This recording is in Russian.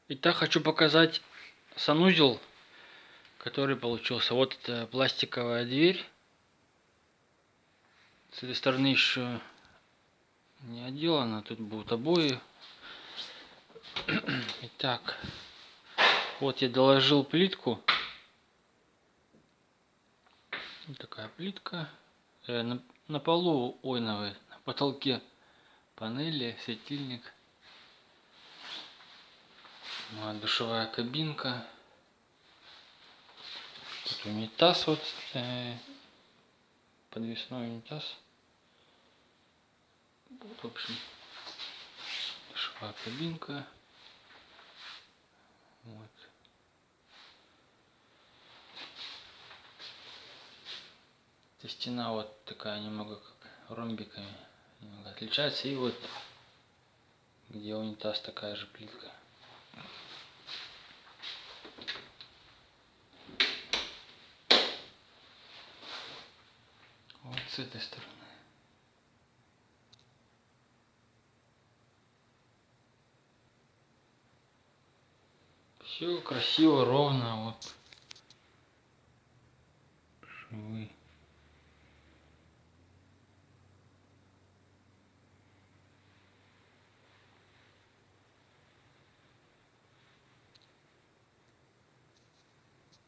Итак, хочу показать санузел, который получился. Вот это пластиковая дверь. С этой стороны еще не отделана. Тут будут обои. Итак, вот я доложил плитку. Вот такая плитка. На полу, на потолке панели, светильник. Душевая кабинка. Тут унитаз, вот подвесной унитаз. В общем, душевая кабинка. Вот. Эта стена вот такая немного как ромбиками немного отличается. И вот где унитаз, такая же плитка. Вот с этой стороны. Все красиво, ровно, вот. Швы.